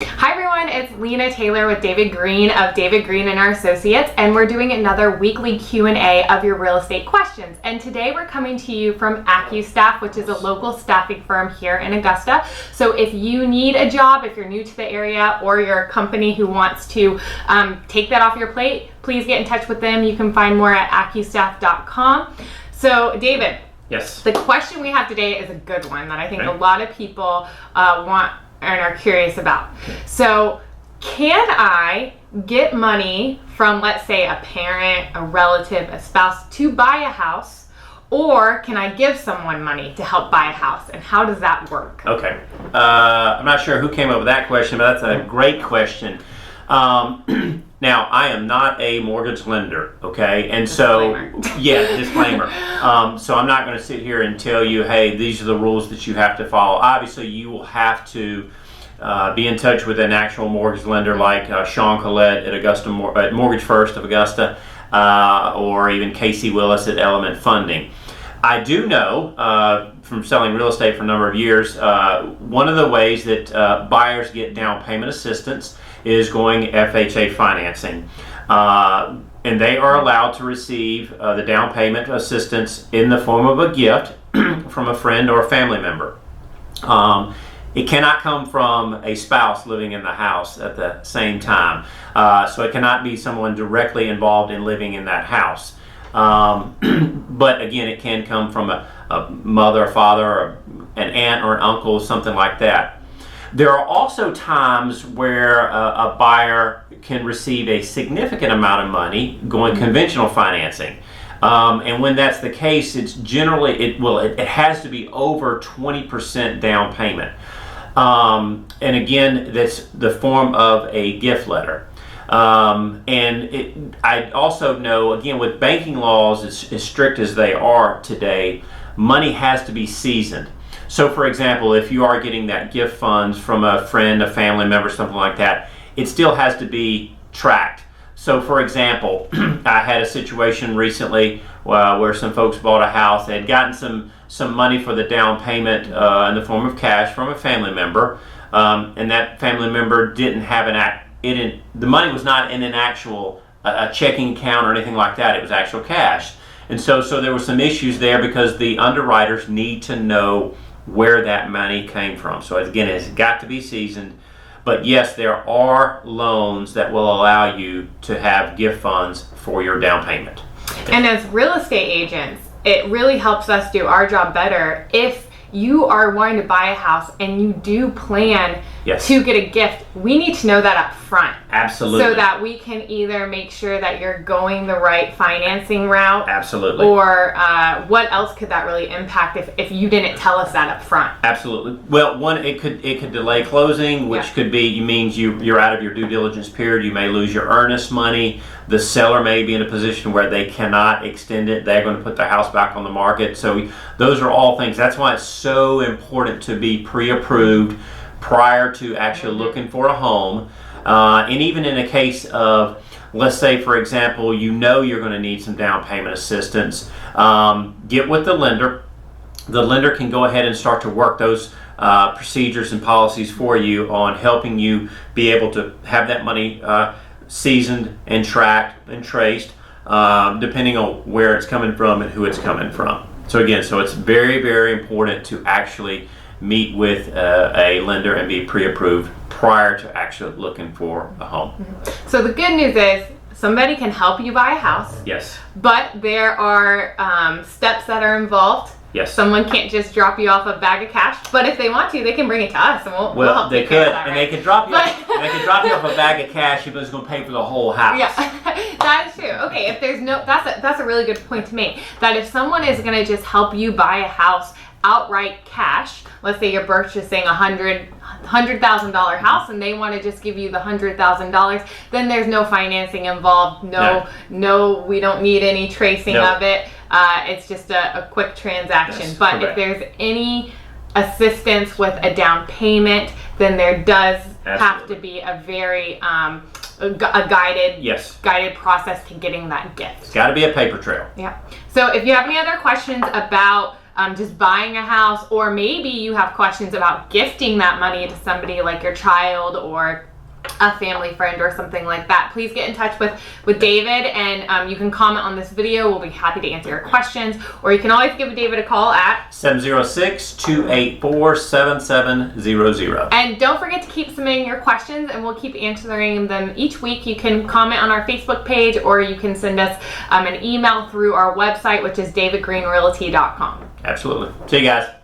Hi everyone, it's Lena Taylor with David Green of David Green and Our Associates, and we're doing another weekly Q&A of your real estate questions. And today we're coming to you from AccuStaff, which is a local staffing firm here in Augusta. So if you need a job, if you're new to the area, or you're a company who wants to take that off your plate, please get in touch with them. You can find more at accustaff.com. So David, yes, the question we have today is a good one that I think a lot of people want and are curious about. So, can I get money from, let's say, a parent, a relative, a spouse to buy a house, or can I give someone money to help buy a house, and how does that work? Okay. I'm not sure who came up with that question, but that's a great question. Now, I am not a mortgage lender, okay? And Disclaimer. Disclaimer. So I'm not going to sit here and tell you, hey, these are the rules that you have to follow. Obviously, you will have to be in touch with an actual mortgage lender like Sean Collette at at Mortgage First of Augusta, or even Casey Willis at Element Funding. I do know from selling real estate for a number of years, one of the ways that buyers get down payment assistance is going FHA financing. And they are allowed to receive the down payment assistance in the form of a gift from a friend or a family member. It cannot come from a spouse living in the house at the same time. So it cannot be someone directly involved in living in that house. But again, it can come from a mother, a father, or an aunt or an uncle, something like that. There are also times where a buyer can receive a significant amount of money going conventional financing. And when that's the case, it's generally, it has to be over 20% down payment. And again, that's the form of a gift letter. I also know, again, with banking laws as strict as they are today, money has to be seasoned. So for example, if you are getting that gift funds from a friend, a family member, something like that, it still has to be tracked. So for example, I had a situation recently where some folks bought a house. They had gotten some money for the down payment in the form of cash from a family member, and that family member didn't have the money was not in an actual a checking account or anything like that. It was actual cash. And so there were some issues there because the underwriters need to know where that money came from. So again, it's got to be seasoned. But yes, there are loans that will allow you to have gift funds for your down payment. And as real estate agents, it really helps us do our job better if you are wanting to buy a house and you do plan to get a gift. We need to know that up front. Absolutely. So that we can either make sure that you're going the right financing route. Absolutely. Or what else could that really impact if you didn't tell us that up front? Absolutely. Well, one, it could delay closing, which could be means you're out of your due diligence period. You may lose your earnest money. The seller may be in a position where they cannot extend it. They're going to put their house back on the market. So those are all things. That's why it's so important to be pre-approved prior to actually looking for a home. And even in a case of, let's say, for example, you know you're going to need some down payment assistance, get with the lender. The lender can go ahead and start to work those procedures and policies for you on helping you be able to have that money seasoned and tracked and traced, depending on where it's coming from and who it's coming from. So again, it's very, very important to actually meet with a lender and be pre-approved prior to actually looking for a home. Mm-hmm. So the good news is somebody can help you buy a house. Yes. But there are steps that are involved. Yes. Someone can't just drop you off a bag of cash, but if they want to, they can bring it to us, and we'll help they take care could, of that, and right? they could drop you. They could drop you off a bag of cash if it's going to pay for the whole house. Yeah, that is true. Okay, if there's no, that's a really good point to make. That if someone is going to just help you buy a house outright cash, let's say you're purchasing $100,000 house and they want to just give you the $100,000, then there's no financing involved. No, we don't need any tracing of it. It's just a quick transaction. Yes, but correct. if there's any assistance with a down payment, then there does have to be a very guided process to getting that gift. It's got to be a paper trail. Yeah. So if you have any other questions about just buying a house, or maybe you have questions about gifting that money to somebody like your child or a family friend or something like that, please get in touch with David, and you can comment on this video. We'll be happy to answer your questions, or you can always give David a call at 706-284-7700. And don't forget to keep submitting your questions, and we'll keep answering them each week. You can comment on our Facebook page, or you can send us an email through our website, which is davidgreenrealty.com. Absolutely. See you guys.